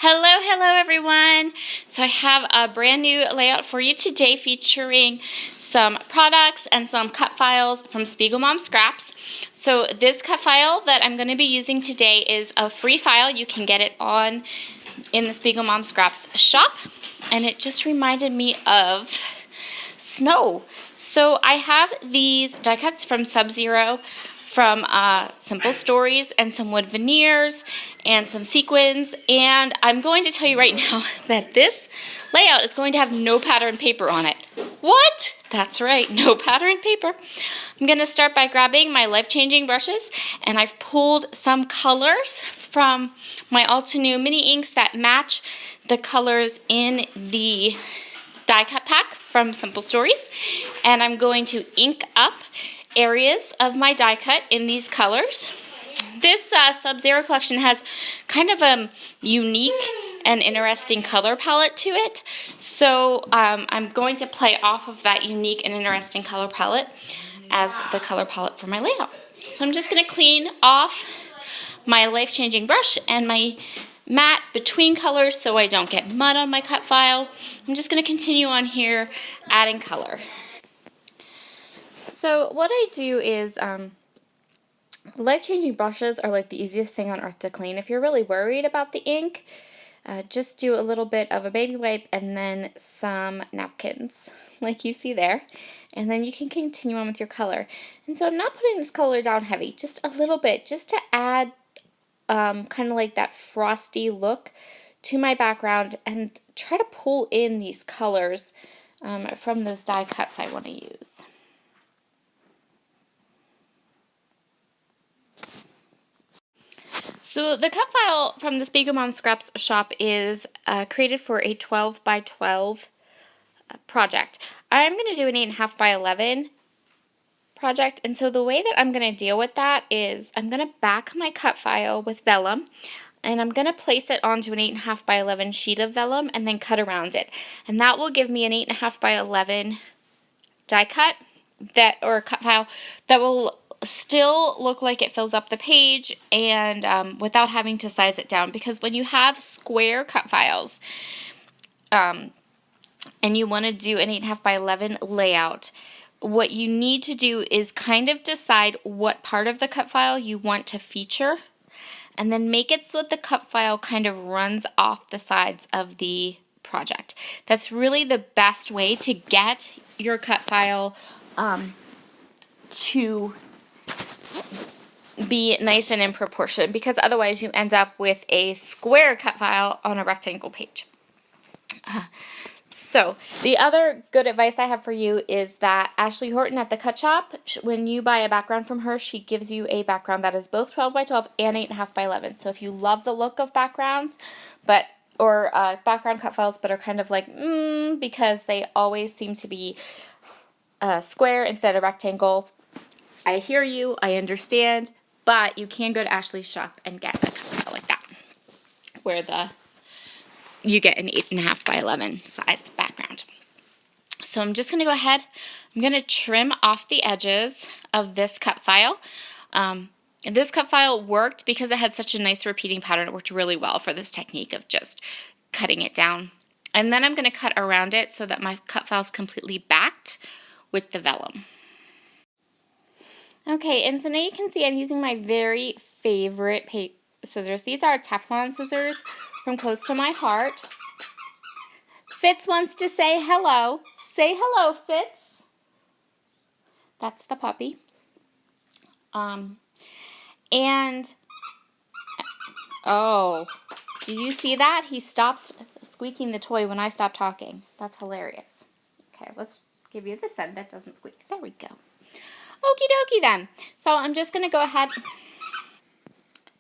Hello, hello everyone. So I have a brand new layout for you today featuring some products and some cut files from Spiegel Mom Scraps. So this cut file that I'm going to be using today is a free file. You can get it in the Spiegel Mom Scraps shop, and it just reminded me of snow. So I have these die cuts from Sub-Zero, from Simple Stories, and some wood veneers and some sequins, and I'm going to tell you right now that this layout is going to have no pattern paper on it. What? That's right, no pattern paper. I'm going to start by grabbing my life-changing brushes, and I've pulled some colors from my All-to-New mini inks that match the colors in the die cut pack from Simple Stories, and I'm going to ink up areas of my die cut in these colors. This Sub-Zero collection has kind of a unique and interesting color palette to it, so I'm going to play off of that unique and interesting color palette as the color palette for my layout. So I'm just going to clean off my life-changing brush and my mat between colors so I don't get mud on my cut file. I'm just going to continue on here adding color. So what I do is, life-changing brushes are like the easiest thing on earth to clean. If you're really worried about the ink, just do a little bit of a baby wipe and then some napkins, like you see there. And then you can continue on with your color. And so I'm not putting this color down heavy, just a little bit, just to add kind of like that frosty look to my background and try to pull in these colors from those die cuts I want to use. So the cut file from the Spiegel Mom Scraps shop is created for a 12 by 12 project. I'm going to do an 8.5 by 11 project, and so the way that I'm going to deal with that is I'm going to back my cut file with vellum, and I'm going to place it onto an 8.5 by 11 sheet of vellum and then cut around it. And that will give me an 8.5 by 11 die cut or cut file that will still look like it fills up the page and without having to size it down, because when you have square cut files and you want to do an 8.5 by 11 layout, what you need to do is kind of decide what part of the cut file you want to feature, and then make it so that the cut file kind of runs off the sides of the project. That's really the best way to get your cut file to be nice and in proportion, because otherwise you end up with a square cut file on a rectangle page. So the other good advice I have for you is that Ashley Horton at the Cut Shop, when you buy a background from her, she gives you a background that is both 12 by 12 and 8.5 by 11. So if you love the look of backgrounds, or background cut files, but are kind of like, because they always seem to be square instead of rectangle, I hear you, I understand, but you can go to Ashley's shop and get a cut file like that, where you get an 8.5 by 11 sized background. So I'm just going to go ahead, I'm going to trim off the edges of this cut file. And this cut file worked because it had such a nice repeating pattern. It worked really well for this technique of just cutting it down. And then I'm going to cut around it so that my cut file is completely backed with the vellum. Okay, and so now you can see I'm using my very favorite scissors. These are Teflon scissors from Close to My Heart. Fitz wants to say hello. Say hello, Fitz. That's the puppy. And, oh, did you see that? He stops squeaking the toy when I stop talking. That's hilarious. Okay, let's give you this end that doesn't squeak. There we go. Okie dokie then. So I'm just going to go ahead.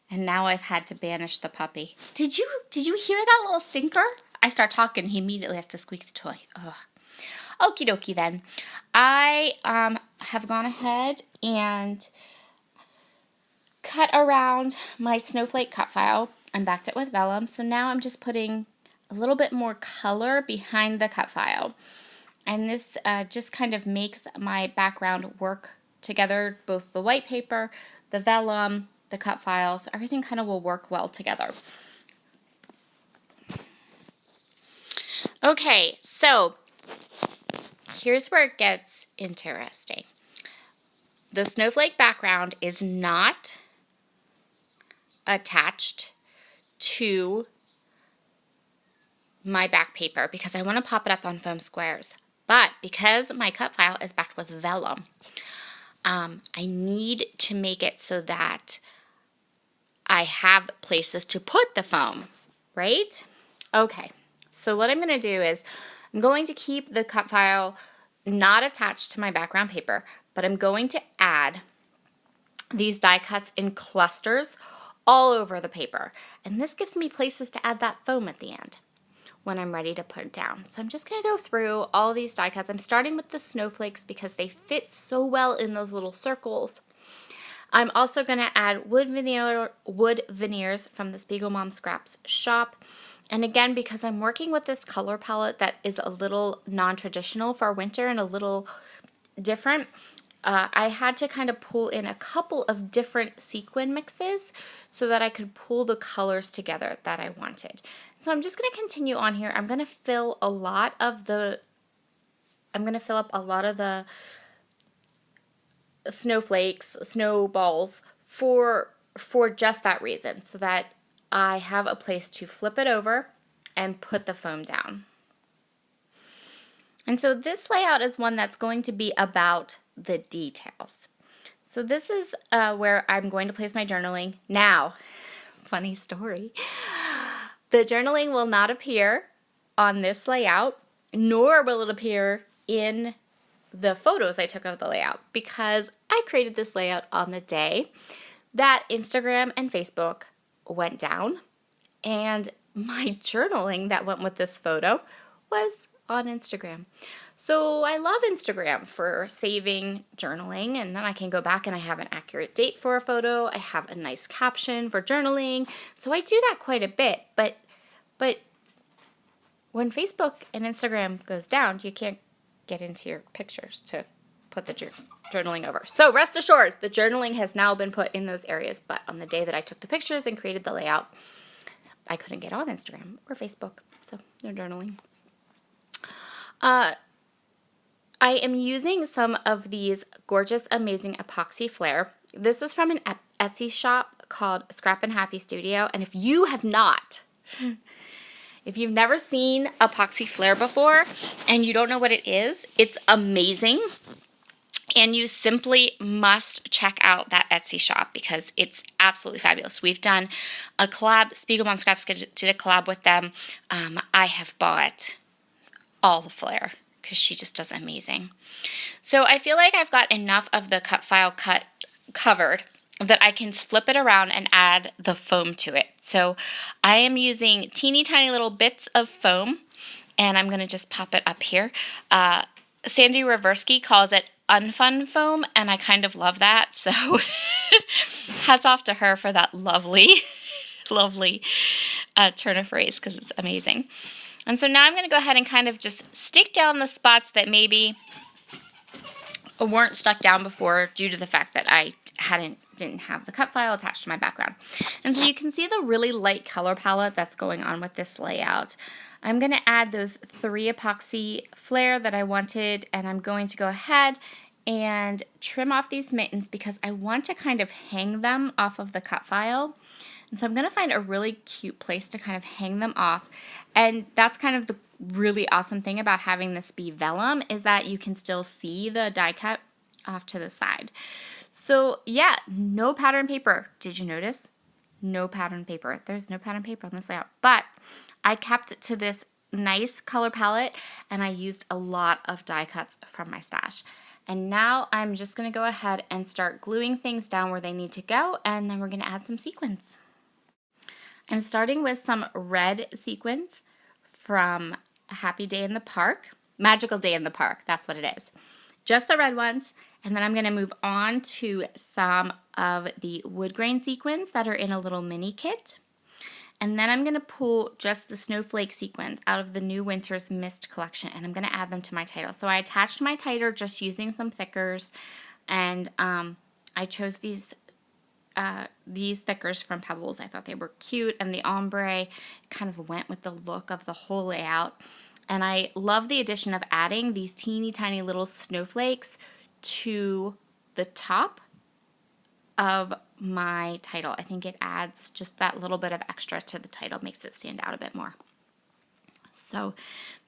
And now I've had to banish the puppy. Did you hear that little stinker? I start talking, he immediately has to squeak the toy. Ugh. Okie dokie then. I have gone ahead and cut around my snowflake cut file and backed it with vellum. So now I'm just putting a little bit more color behind the cut file. And this just kind of makes my background work together. Both the white paper, the vellum, the cut files, everything kind of will work well together. Okay, so here's where it gets interesting. The snowflake background is not attached to my back paper because I want to pop it up on foam squares. But because my cut file is backed with vellum, I need to make it so that I have places to put the foam, right? Okay, so what I'm going to do is I'm going to keep the cut file not attached to my background paper, but I'm going to add these die cuts in clusters all over the paper. And this gives me places to add that foam at the end when I'm ready to put it down. So I'm just going to go through all these die cuts. I'm starting with the snowflakes because they fit so well in those little circles. I'm also going to add wood veneers from the Spiegel Mom Scraps shop. And again, because I'm working with this color palette that is a little non-traditional for winter and a little different, I had to kind of pull in a couple of different sequin mixes so that I could pull the colors together that I wanted. So I'm just going to continue on here. I'm going to fill up a lot of the snowflakes, snowballs for just that reason, so that I have a place to flip it over and put the foam down. And so this layout is one that's going to be about the details. So this is where I'm going to place my journaling. Now, funny story, the journaling will not appear on this layout, nor will it appear in the photos I took of the layout, because I created this layout on the day that Instagram and Facebook went down, and my journaling that went with this photo was on Instagram. So I love Instagram for saving journaling, and then I can go back and I have an accurate date for a photo. I have a nice caption for journaling. So I do that quite a bit, but when Facebook and Instagram goes down, you can't get into your pictures to put the journaling over. So rest assured, the journaling has now been put in those areas, but on the day that I took the pictures and created the layout, I couldn't get on Instagram or Facebook, so no journaling. I am using some of these gorgeous, amazing epoxy flare. This is from an Etsy shop called Scrap and Happy Studio, and if you've never seen epoxy flare before and you don't know what it is, it's amazing. And you simply must check out that Etsy shop because it's absolutely fabulous. We've done a collab. Spiegel Mom Scraps did a collab with them. I have bought all the flare because she just does amazing. So I feel like I've got enough of the cut file covered that I can flip it around and add the foam to it. So I am using teeny tiny little bits of foam, and I'm going to just pop it up here. Sandy Reversky calls it unfun foam, and I kind of love that. So hats off to her for that lovely, lovely turn of phrase because it's amazing. And so now I'm going to go ahead and kind of just stick down the spots that maybe weren't stuck down before due to the fact that I didn't have the cut file attached to my background. And so you can see the really light color palette that's going on with this layout. I'm going to add those 3 epoxy flare that I wanted, and I'm going to go ahead and trim off these mittens because I want to kind of hang them off of the cut file. And so I'm going to find a really cute place to kind of hang them off. And that's kind of the really awesome thing about having this be vellum is that you can still see the die cut off to the side. So yeah, no pattern paper. Did you notice? No pattern paper. There's no pattern paper on this layout. But I kept it to this nice color palette and I used a lot of die cuts from my stash. And now I'm just going to go ahead and start gluing things down where they need to go, and then we're going to add some sequins. I'm starting with some red sequins from Happy Day in the Park. Magical Day in the Park, that's what it is. Just the red ones. And then I'm going to move on to some of the wood grain sequins that are in a little mini kit. And then I'm going to pull just the snowflake sequins out of the New Winter's Mist collection, and I'm going to add them to my title. So I attached my title just using some thickers, and I chose these thickers from Pebbles. I thought they were cute, and the ombre kind of went with the look of the whole layout. And I love the addition of adding these teeny tiny little snowflakes to the top of my title. I think it adds just that little bit of extra to the title, makes it stand out a bit more. So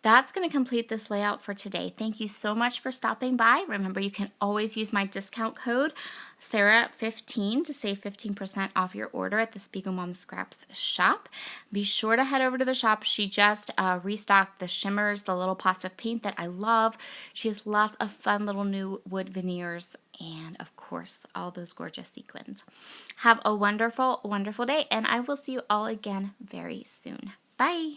that's going to complete this layout for today. Thank you so much for stopping by. Remember, you can always use my discount code Sarah15 to save 15% off your order at the Spiegel Mom Scraps shop. Be sure to head over to the shop. She just restocked the shimmers, the little pots of paint that I love. She has lots of fun little new wood veneers and, of course, all those gorgeous sequins. Have a wonderful, wonderful day, and I will see you all again very soon. Bye.